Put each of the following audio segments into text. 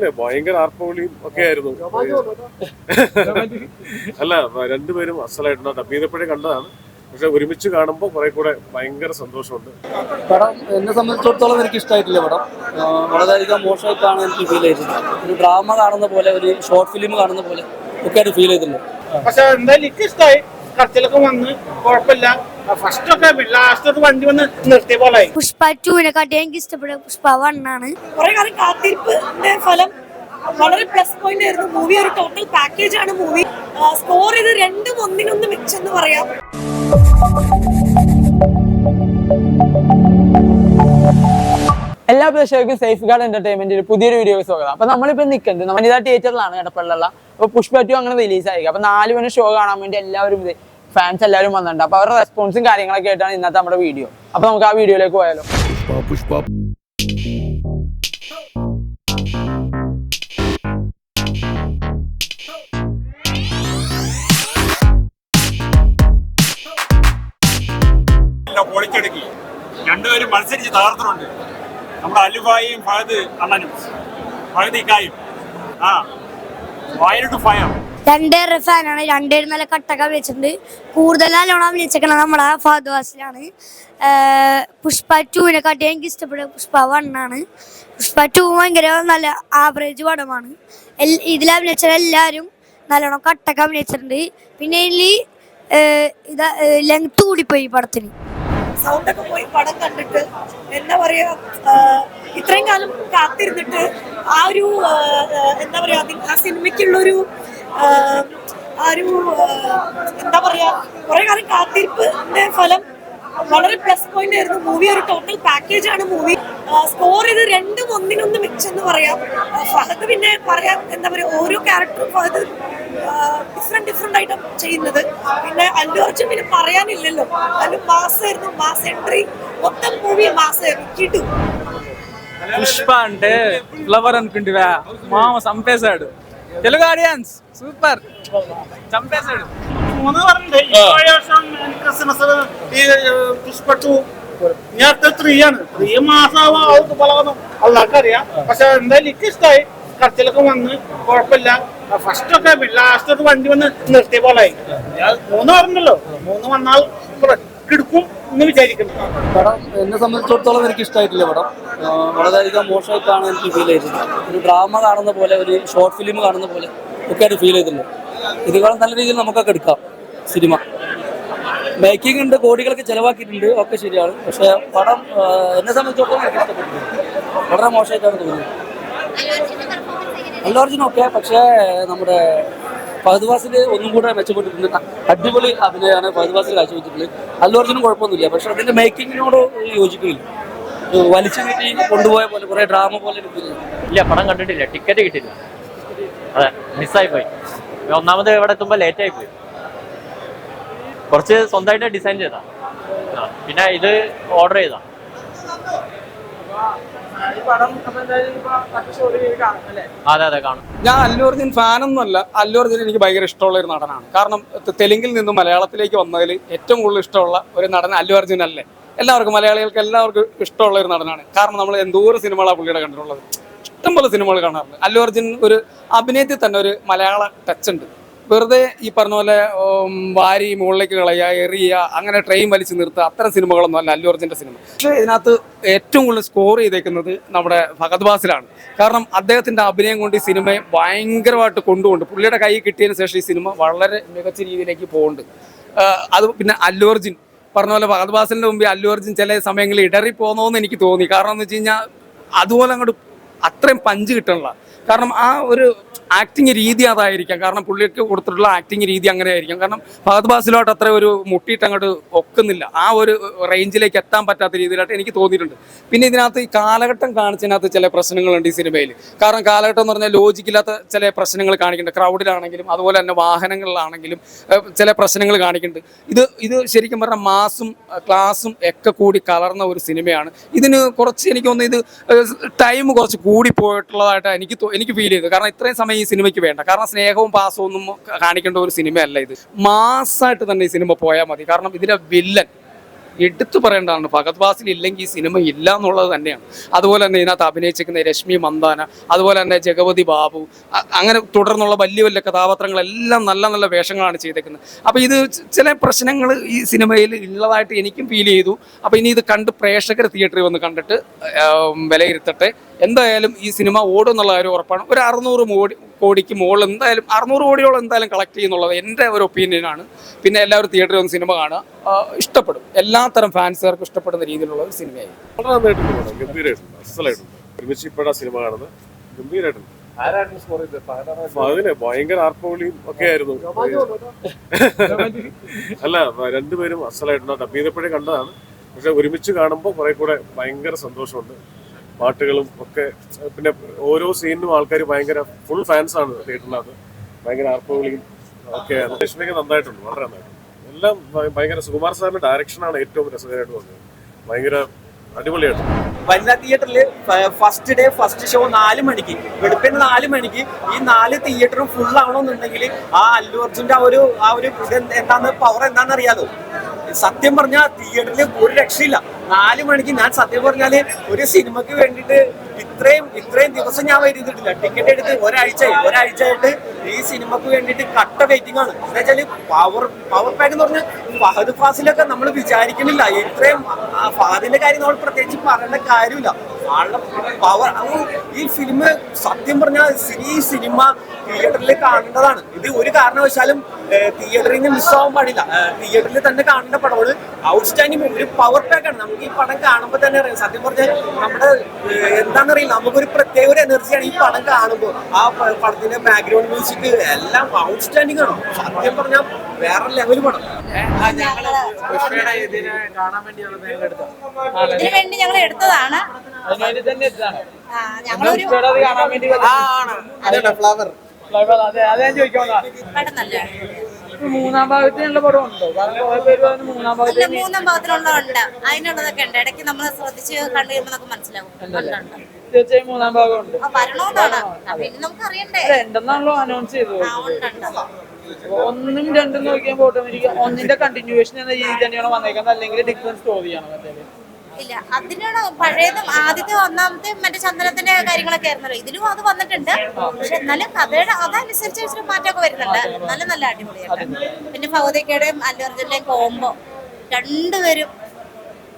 ഭയങ്കര ആർപ്പവിളിയും ഒക്കെ ആയിരുന്നു. അല്ല, രണ്ടുപേരും അസലായിട്ടുണ്ട്. ഡബ് ചെയ്തപ്പോഴേ കണ്ടതാണ്. പക്ഷെ ഒരുമിച്ച് കാണുമ്പോൾ കുറെ കൂടെ ഭയങ്കര സന്തോഷമുണ്ട്. പടം എന്നെ സംബന്ധിച്ചിടത്തോളം എനിക്ക് ഇഷ്ടമായിട്ടില്ല. പടം വളരെയധികം മോശമായിട്ടാണ് എനിക്ക് ഫീൽ ചെയ്തത്. ഒരു ഡ്രാമ കാണുന്ന പോലെ, ഒരു ഷോർട്ട് ഫിലിം കാണുന്ന പോലെ ഒക്കെയാണ് ഫീൽ ചെയ്തിട്ടുള്ളത്. പക്ഷെ എന്തായാലും എനിക്ക് ഇഷ്ടമായി. കടച്ചിലൊക്കെ വന്ന് കുഴപ്പമില്ല. ഫസ്റ്റ് ഒക്കെ ലാസ്റ്റ് വണ്ടി വന്ന് നിർത്തിയ പോലെ. പുഷ്പ 2-നെക്കാട്ടി എനിക്ക് ഇഷ്ടപ്പെട്ട പുഷ്പ 1 ആണ്. കുറെ കാലം കാത്തിരിപ്പിന്റെ ഫലം വളരെ പ്ലസ് പോയിന്റ് ആയിരുന്നു. മൂവി ഒരു ടോട്ടൽ പാക്കേജ് ആണ്. മൂവി സ്കോർ ഇത് രണ്ടും ഒന്നിനൊന്ന് മിച്ചെന്ന് പറയാം. എല്ലാ പ്രേക്ഷകർക്കും സേഫ് ഗാർഡ് എന്റർടൈൻമെന്റിൽ പുതിയൊരു വീഡിയോ സ്വാഗതം. അപ്പൊ നമ്മളിപ്പോ നിൽക്കുന്നത് വനിതാ തിയേറ്ററിലാണ് എടപ്പള്ളിലുള്ള. അപ്പൊ പുഷ്പ 2 അങ്ങനെ റിലീസ് ആയിരിക്കും. അപ്പൊ 4 മണി ഷോ കാണാൻ വേണ്ടി എല്ലാവരും ഫാൻസ് എല്ലാവരും വന്നിട്ടുണ്ട്. അപ്പൊ അവരുടെ റെസ്പോൺസും കാര്യങ്ങളൊക്കെ ആയിട്ടാണ് ഇന്നത്തെ നമ്മുടെ വീഡിയോ. അപ്പൊ നമുക്ക് ആ വീഡിയോയിലേക്ക് പോയാലോ. പൊളിച്ചെടുക്കി രണ്ടുപേരും മത്സരിച്ച് തകർത്തിട്ടുണ്ട്. നമ്മുടെ അലുഫായും ഫഹദ് അണ്ണനും ഫഹദ് ഇക്കായും രണ്ടേറെ ഫാനാണ്. രണ്ടേരും നല്ല കട്ടൊക്കെ വിളിച്ചിട്ടുണ്ട്. കൂടുതലും വിളിച്ചേക്കണത് നമ്മുടെ ഫഹദ് വാസിലാണ്. പുഷ്പ 2-നെക്കാട്ടി എനിക്ക് ഇഷ്ടപ്പെട്ട പുഷ്പ 1 ആണ്. പുഷ്പ 2 ഭയങ്കര നല്ല ആവറേജ് പടമാണ്. ഇതിൽ അഭിനയിച്ച എല്ലാവരും നല്ലോണം കട്ടൊക്കെ അഭിനയിച്ചിട്ടുണ്ട്. പിന്നെ ഇത് ലെങ്ത് കൂടിപ്പോയി പടത്തിന്. സൗണ്ടൊക്കെ പോയി പടം കണ്ടിട്ട് എന്താ പറയാ, ഇത്രയും കാലം കാത്തിരുന്നിട്ട് ആ ഒരു എന്താ പറയാ, ആ സിനിമയ്ക്കുള്ളൊരു എന്താ പറയാ, കുറെ കാലം കാത്തിരിപ്പിന്റെ ഫലം വളരെ പ്ലസ് പോയിന്റ് ആയിരുന്നു. മൂവി ഒരു ടോട്ടൽ പാക്കേജ് ആണ്. മൂവി സ്കോർ ഇത് രണ്ടും ഒന്നിനൊന്ന് മിച്ചെന്ന് പറയാം. ഫഹദ് പിന്നെ പറയാം, എന്താ പറയാ, ഓരോ ക്യാരക്ടറും ഫഹദ് ഡിഫറെന്റ് ആയിട്ട് ചെയ്യുന്നത്. പിന്നെ അല്ലു അർജുൻ പിന്നെ പറയാനില്ലല്ലോ, അല്ലു మాసాയിരുന്നു. మాస్ ఎంట్రీ మొత్తం మూవీ మాసాയിരുന്നു. కిడు పుష్ప అంటే ఫ్లవర్ అనుకుంటివా, మామ చంపేశాడు. తెలుగు ఆడియన్స్ సూపర్, చంపేశాడు. പുഷ്പ 2 നേരത്തെ 3 ആണ്. 3 മാസമാവാ അള്ളാഹ്ക്കറിയാം. പക്ഷെ എന്തായാലും എനിക്ക് ഇഷ്ടമായി. കടച്ചിലൊക്കെ വന്ന് കുഴപ്പമില്ല. ഫസ്റ്റ് ഒക്കെ ലാസ്റ്റ് വണ്ടി വന്ന് നിർത്തിയ പോലെ. 3 പറഞ്ഞല്ലോ, 3 വന്നാൽ കിടക്കും എന്ന് വിചാരിക്കുന്നു. പടം എന്നെ സംബന്ധിച്ചിടത്തോളം എനിക്ക് ഇഷ്ടമായിട്ടില്ല. പടം വളരെയധികം മോശമായിട്ടാണ് എനിക്ക് ഫീൽ ചെയ്തത്. ഒരു ഡ്രാമ കാണുന്ന പോലെ, ഒരു ഷോർട്ട് ഫിലിം കാണുന്ന പോലെ ഒക്കെയാണ് ഫീൽ ചെയ്തിട്ടുള്ളത്. ഇതിനേക്കാളും നല്ല രീതിയിൽ നമുക്കൊക്കെ എടുക്കാം. സിനിമ മേക്കിംഗ് ഉണ്ട്, കോടികളൊക്കെ ചിലവാക്കിയിട്ടുണ്ട്, ഒക്കെ ശരിയാണ്. പക്ഷെ പടം എന്നെ സംബന്ധിച്ചിടത്തോളം എനിക്ക് ഇഷ്ടപ്പെട്ടിട്ടുണ്ട്. വളരെ മോശമായിട്ടാണ് തോന്നുന്നത്. അല്ലു അർജുൻ ഒക്കെ, പക്ഷേ നമ്മുടെ ഫഹദ് ഫാസിൽ ഒന്നും കൂടെ മെച്ചപ്പെട്ടിട്ടുണ്ട്. അടിപൊളി അഭിനയമാണ് ഫഹദ് ഫാസിൽ കാഴ്ചവെച്ചിട്ടുള്ളത്. അല്ലു അർജുനും കുഴപ്പമൊന്നുമില്ല, പക്ഷെ അതിന്റെ മേക്കിങ്ങിനോട് യോജിക്കില്ല. വലിച്ചു നീട്ടി കൊണ്ടുപോയ പോലെ, കുറെ ഡ്രാമ പോലെ ഇല്ല. പടം കണ്ടിട്ടില്ല, ടിക്കറ്റ് കിട്ടില്ല. അതെ, മിസ്സായി പോയി. ഒന്നാമത് ഇവിടെ എത്തുമ്പോൾ ലേറ്റായി പോയി. കുറച്ച് സ്വന്തമായിട്ട് ഡിസൈൻ ചെയ്താ, പിന്നെ ഇത് ഓർഡർ ചെയ്താ. അതെ അതെ, കാണും. ഞാൻ അല്ലു അർജുൻ ഫാനൊന്നും അല്ല. അല്ലു അർജുൻ എനിക്ക് ഭയങ്കര ഇഷ്ടമുള്ള ഒരു നടനാണ്. കാരണം തെലുങ്കിൽ നിന്ന് മലയാളത്തിലേക്ക് വന്നതിൽ ഏറ്റവും കൂടുതൽ ഇഷ്ടമുള്ള ഒരു നടൻ അല്ലു അർജുൻ അല്ലേ. എല്ലാവർക്കും, മലയാളികൾക്ക് എല്ലാവർക്കും ഇഷ്ടമുള്ള ഒരു നടനാണ്. കാരണം നമ്മൾ എന്തോരം സിനിമകളാണ് പുള്ളിയുടെ കണ്ടിട്ടുള്ളത്. ഇഷ്ടംപോലെ സിനിമകൾ കാണാറുണ്ട്. അല്ലു അർജുൻ ഒരു അഭിനയത്തിൽ തന്നെ ഒരു മലയാള ടച്ച് ഉണ്ട്. വെറുതെ ഈ പറഞ്ഞ പോലെ വാരി മുകളിലേക്ക് കളയുക, എറിയുക, അങ്ങനെ ട്രെയിൻ വലിച്ചു നിർത്തുക, അത്തരം സിനിമകളൊന്നും അല്ല അല്ലു അർജുൻ്റെ സിനിമ. പക്ഷേ ഇതിനകത്ത് ഏറ്റവും കൂടുതൽ സ്കോർ ചെയ്തേക്കുന്നത് നമ്മുടെ ഫഹദ് ഫാസിലാണ്. കാരണം അദ്ദേഹത്തിൻ്റെ അഭിനയം കൊണ്ട് ഈ സിനിമയെ ഭയങ്കരമായിട്ട് കൊണ്ടുപോകുന്നുണ്ട്. പുള്ളിയുടെ കൈ കിട്ടിയതിന് ശേഷം ഈ സിനിമ വളരെ മികച്ച രീതിയിലേക്ക് പോകുന്നുണ്ട്. അത് പിന്നെ അല്ലു അർജുൻ പറഞ്ഞ പോലെ ഫഹദ് ഫാസിലിൻ്റെ മുമ്പിൽ അല്ലു അർജുൻ ചില സമയങ്ങളിൽ ഇടറി പോകുന്നതെന്ന് എനിക്ക് തോന്നി. കാരണം എന്ന് വെച്ച് കഴിഞ്ഞാൽ അതുപോലെ അങ്ങോട്ട് അത്രയും പഞ്ച് കിട്ടണില്ല. കാരണം ആ ഒരു ആക്ടിങ് രീതി അതായിരിക്കാം. കാരണം പുള്ളിക്ക് കൊടുത്തിട്ടുള്ള ആക്ടിങ് രീതി അങ്ങനെ ആയിരിക്കാം. കാരണം ഫഹദ് ഫാസിലോട്ട് അത്ര ഒരു മുട്ടിയിട്ട് അങ്ങോട്ട് ഒക്കുന്നില്ല. ആ ഒരു റേഞ്ചിലേക്ക് എത്താൻ പറ്റാത്ത രീതിയിലായിട്ട് എനിക്ക് തോന്നിയിട്ടുണ്ട്. പിന്നെ ഇതിനകത്ത് ഈ കാലഘട്ടം കാണിച്ചതിനകത്ത് ചില പ്രശ്നങ്ങളുണ്ട് ഈ സിനിമയിൽ. കാരണം കാലഘട്ടം എന്ന് പറഞ്ഞാൽ ലോജിക്കില്ലാത്ത ചില പ്രശ്നങ്ങൾ കാണിക്കുന്നുണ്ട്. ക്രൗഡിലാണെങ്കിലും അതുപോലെ തന്നെ വാഹനങ്ങളിലാണെങ്കിലും ചില പ്രശ്നങ്ങൾ കാണിക്കുന്നുണ്ട്. ഇത് ശരിക്കും പറഞ്ഞാൽ മാസും ക്ലാസും ഒക്കെ കൂടി കലർന്ന ഒരു സിനിമയാണ്. ഇതിന് കുറച്ച് എനിക്ക് തോന്നുന്നു ഇത് ടൈം കുറച്ച് കൂടിപ്പോയിട്ടുള്ളതായിട്ട് എനിക്ക് ഫീൽ ചെയ്തു. കാരണം ഇത്രയും സമയം ഈ സിനിമയ്ക്ക് വേണ്ട. കാരണം സ്നേഹവും പാസവും ഒന്നും കാണിക്കേണ്ട ഒരു സിനിമയല്ല ഇത്. മാസ്സായിട്ട് തന്നെ ഈ സിനിമ പോയാൽ മതി. കാരണം ഇതിലെ വില്ലൻ എടുത്തു പറയേണ്ടതാണ്. ഫഹദ് ഫാസിൽ ഇല്ലെങ്കിൽ ഈ സിനിമ ഇല്ല എന്നുള്ളത് തന്നെയാണ്. അതുപോലെ തന്നെ ഇതിനകത്ത് അഭിനയിച്ചിരിക്കുന്ന രശ്മി മന്ദാന, അതുപോലെ തന്നെ ജഗപതി ബാബു, അങ്ങനെ തുടർന്നുള്ള വലിയ വലിയ കഥാപാത്രങ്ങളെല്ലാം നല്ല നല്ല വേഷങ്ങളാണ് ചെയ്തേക്കുന്നത്. അപ്പോൾ ഇത് ചില പ്രശ്നങ്ങൾ ഈ സിനിമയിൽ ഉള്ളതായിട്ട് എനിക്കും ഫീൽ ചെയ്തു. അപ്പോൾ ഇനി ഇത് കണ്ട് പ്രേക്ഷകർ തിയേറ്ററിൽ വന്ന് കണ്ടിട്ട് വിലയിരുത്തട്ടെ. എന്തായാലും ഈ സിനിമ ഓടും എന്നുള്ള കാര്യം ഉറപ്പാണ്. ഒരു 600 കോടിക്ക് മുകളിൽ എന്തായാലും 600 കോടിയോളം എന്തായാലും കളക്ട് ചെയ്യുന്നുള്ളത് എൻ്റെ ഒരു ഒപ്പീനിയനാണ്. പിന്നെ എല്ലാവരും തിയേറ്ററിൽ വന്ന് സിനിമ കാണുക, ഇഷ്ടപ്പെടും. എല്ലാത്തരം ഫാൻസുകാർക്കും ഇഷ്ടപ്പെടുന്ന രീതിയിലുള്ള ഒരു സിനിമയായി. വളരെ നന്നായിട്ടുണ്ട്, ഗംഭീരമായിട്ടുണ്ട്, അസലായിട്ടുണ്ട്. ഒരുമിച്ച് ഇപ്പോഴാ സിനിമ കാണുന്നത്, ഗംഭീരമായിട്ടുണ്ട്. അതിന് ഭയങ്കര ആർപ്പവിളിയും ഒക്കെ ആയിരുന്നു. അല്ല, രണ്ടുപേരും അസലായിട്ടുണ്ട്. ഡബ് ചെയ്തപ്പോഴേ കണ്ടതാണ്, പക്ഷെ ഒരുമിച്ച് കാണുമ്പോൾ കുറെ കൂടെ ഭയങ്കര സന്തോഷമുണ്ട്. പാട്ടുകളും ഒക്കെ, പിന്നെ ഓരോ സീനിനും ആൾക്കാർ ഭയങ്കര ഫുൾ ഫാൻസാണ് തിയേറ്ററിനകത്ത്. ഭയങ്കര ആർപ്പവിളിയും ഒക്കെ. രശ്മിക്ക് നന്നായിട്ടുണ്ട്, വളരെ നന്നായിട്ടുണ്ട്. എല്ലാം ഭയങ്കര. സുകുമാർ സാറിന്റെ ഡയറക്ഷനാണ് ഏറ്റവും രസകരമായിട്ട് തോന്നിയത്. ഭയങ്കര അടിപൊളിയായിട്ട്. വനിതാ തിയേറ്ററിൽ ഫസ്റ്റ് ഡേ ഫസ്റ്റ് ഷോ 4 മണിക്ക്, വെളുപ്പിന് 4 മണിക്ക് ഈ 4 തിയേറ്ററും ഫുൾ ആവണമെന്നുണ്ടെങ്കിൽ ആ അല്ലു അർജുന്റെ ആ ഒരു എന്താന്ന് പവർ എന്താണെന്ന് അറിയാലോ. സത്യം പറഞ്ഞാൽ തിയേറ്ററിൽ ഒരു രക്ഷയില്ല. 4 മണിക്ക് ഞാൻ സത്യം പറഞ്ഞാല് ഒരു സിനിമക്ക് വേണ്ടിയിട്ട് ഇത്രയും ദിവസം ഞാൻ വരുന്നിട്ടില്ല. ടിക്കറ്റ് എടുത്ത് ഒരാഴ്ചയായിട്ട് ഈ സിനിമക്ക് വേണ്ടിയിട്ട് കട്ട വെയിറ്റിംഗ് ആണ്. എന്താ വെച്ചാല് പവർ പാക്ക് എന്ന് പറഞ്ഞാൽ ഫഹദ് ഫാസിലൊക്കെ നമ്മൾ വിചാരിക്കുന്നില്ല. ഇത്രയും ഫഹദിന്റെ കാര്യം നമ്മൾ പ്രത്യേകിച്ച് പറയേണ്ട കാര്യമില്ല. ആളുടെ പവർ, ഈ ഫിലിം സത്യം പറഞ്ഞാൽ ഈ സിനിമ തിയേറ്ററിൽ കാണേണ്ടതാണ്. ഇത് ഒരു കാരണവശാലും തിയേറ്ററിൽ നിന്ന് മിസ്സാവാൻ പാടില്ല. തിയേറ്ററിൽ തന്നെ കാണേണ്ട പടമാണ്. ഔട്ട്സ്റ്റാൻഡിങ് ഒരു പവർ പാക്കാണ്. നമുക്ക് ഈ പടം കാണുമ്പോൾ തന്നെ അറിയാം. സത്യം പറഞ്ഞാൽ നമ്മുടെ എന്താണെന്നറിയില്ല, നമുക്കൊരു പ്രത്യേക ഒരു എനർജിയാണ് ഈ പടം കാണുമ്പോൾ. ആ പടത്തിന്റെ ബാക്ക്ഗ്രൗണ്ട് മ്യൂസിക് എല്ലാം ഔട്ട്സ്റ്റാൻഡിങ് ആണ്. സത്യം പറഞ്ഞാൽ വേറെ ലെവൽ പടം. ഇതിനു വേണ്ടി ഞങ്ങൾ എടുത്തതാണ്. മൂന്നാം ഭാഗത്തിനുള്ള പടം ഉണ്ടോ? മൂന്നാം ഭാഗത്തിലുള്ളതുണ്ട്, അതിനുള്ളതൊക്കെ ഉണ്ട്. ഇടയ്ക്ക് നമ്മൾ ശ്രദ്ധിച്ച് കണ്ടു കഴിയുമ്പോൾ നമുക്ക് മനസ്സിലാവും. തീർച്ചയായും മൂന്നാം ഭാഗം ഉണ്ട്. വരണോന്നാണ് പിന്നെ നമുക്ക് അറിയണ്ടേ. ഉണ്ടെന്നാണല്ലോ അനൗൺസ് ചെയ്തത്. 1ഉം 2ഉം നോക്കിയാൽ ഓട്ടോമാറ്റിക് 1ന്റെ കണ്ടിന്യൂവേഷൻ എന്ന രീതി തന്നെയാണ് വന്നേക്കുന്നത്, അല്ലെങ്കിൽ ഡിഫറൻറ്റ് സ്റ്റോറിയാണ് മറ്റേ. ഇല്ല, അതിനുള്ള പഴയതും ആദ്യത്തെ ഒന്നാമത്തെ മറ്റേ ചന്ദനത്തിന്റെ കാര്യങ്ങളൊക്കെ ആയിരുന്നല്ലോ. ഇതിലും അത് വന്നിട്ടുണ്ട്. പക്ഷെ എന്നാലും കഥയുടെ അതനുസരിച്ച് വെച്ചിട്ട് മാറ്റമൊക്കെ വരുന്നുണ്ട്. നല്ല അടിപൊളിയായിട്ട്. പിന്നെ ഭൗതികയുടെയും അല്ലു അർജുന്റെയും കോംബോ, രണ്ടുപേരും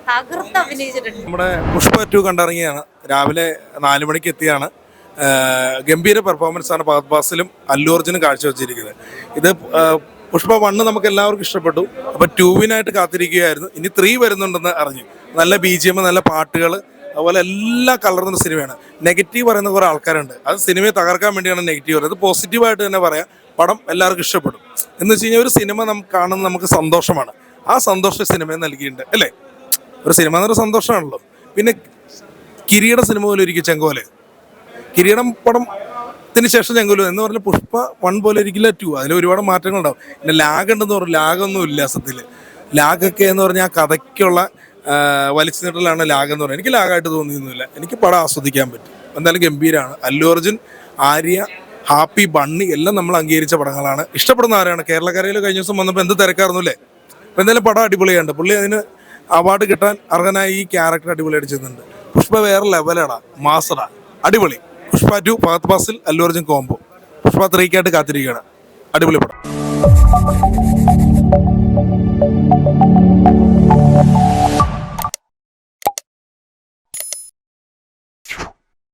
തകർത്ത് അഭിനയിച്ചിട്ടുണ്ട്. നമ്മുടെ പുഷ്പ 2 കണ്ടിറങ്ങിയാണ്. രാവിലെ 4 മണിക്ക് എത്തിയാണ്. ഗംഭീര പെർഫോമൻസ് ആണ് ഫഹദ് ഫാസിലും അല്ലു അർജുനും കാഴ്ചവെച്ചിരിക്കുന്നത്. ഇത് പുഷ്പ 1 നമുക്ക് എല്ലാവർക്കും ഇഷ്ടപ്പെട്ടു. അപ്പോൾ 2വിനായിട്ട് കാത്തിരിക്കുകയായിരുന്നു. ഇനി 3 വരുന്നുണ്ടെന്ന് അറിഞ്ഞു. നല്ല BGM, നല്ല പാട്ടുകൾ, അതുപോലെ എല്ലാം കലർന്ന സിനിമയാണ്. നെഗറ്റീവ് പറയുന്ന കുറേ ആൾക്കാരുണ്ട്. അത് സിനിമയെ തകർക്കാൻ വേണ്ടിയാണ് നെഗറ്റീവ് പറയുന്നത്. അത് പോസിറ്റീവായിട്ട് തന്നെ പറയാം. പടം എല്ലാവർക്കും ഇഷ്ടപ്പെടും. എന്ന് വെച്ച് കഴിഞ്ഞാൽ ഒരു സിനിമ നമുക്ക് കാണുന്നത് നമുക്ക് സന്തോഷമാണ്. ആ സന്തോഷം സിനിമയെ നൽകിയിട്ടുണ്ട്, അല്ലേ? ഒരു സിനിമ എന്നൊരു സന്തോഷമാണല്ലോ. പിന്നെ കിരീട സിനിമ പോലെ ഒരിക്കൽ ചെങ്കോല്, കിരീടം പടത്തിന് ശേഷം ചെങ്കോല് എന്ന് പറഞ്ഞാൽ പുഷ്പ 1 പോലെ ഒരിക്കലും 2. അതിൽ ഒരുപാട് മാറ്റങ്ങളുണ്ടാവും. പിന്നെ ലാഗ് ഉണ്ടെന്ന് പറഞ്ഞു, ലാഗൊന്നും ഇല്ല. സത്യത്തിൽ ലാഗൊക്കെ എന്ന് പറഞ്ഞാൽ ആ കഥയ്ക്കുള്ള വലിച്ചു നീട്ടലാണ് ലാഗ് എന്ന് പറയുന്നത്. എനിക്ക് ലാഗായിട്ട് തോന്നിയൊന്നുമില്ല. എനിക്ക് പടം ആസ്വദിക്കാൻ പറ്റും. എന്തായാലും ഗംഭീരമാണ്. അല്ലു അർജുൻ, ആര്യ, ഹാപ്പി, ബണ്ണി എല്ലാം നമ്മൾ അംഗീകരിച്ച പടങ്ങളാണ്. ഇഷ്ടപ്പെടുന്ന ആരാണ്? കേരളക്കരയിൽ കഴിഞ്ഞ ദിവസം വന്നപ്പോൾ എന്ത് തിരക്കായിരുന്നു അല്ലേ? അപ്പോൾ എന്തായാലും പടം അടിപൊളിയുണ്ട്. പുള്ളി അതിന് അവാർഡ് കിട്ടാൻ അർഹനായി. ഈ ക്യാരക്ടർ അടിപൊളിയായിട്ട് ചെയ്യുന്നുണ്ട്. പുഷ്പ വേറെ ലെവലടാ, മാസടാ, അടിപൊളി. പുഷ്പ 2 ഫഹദ് ഫാസിൽ അല്ലു അർജുൻ കോംബോ. പുഷ്പ 3ക്കായിട്ട് കാത്തിരിക്കുകയാണ്. അടിപൊളി പടം.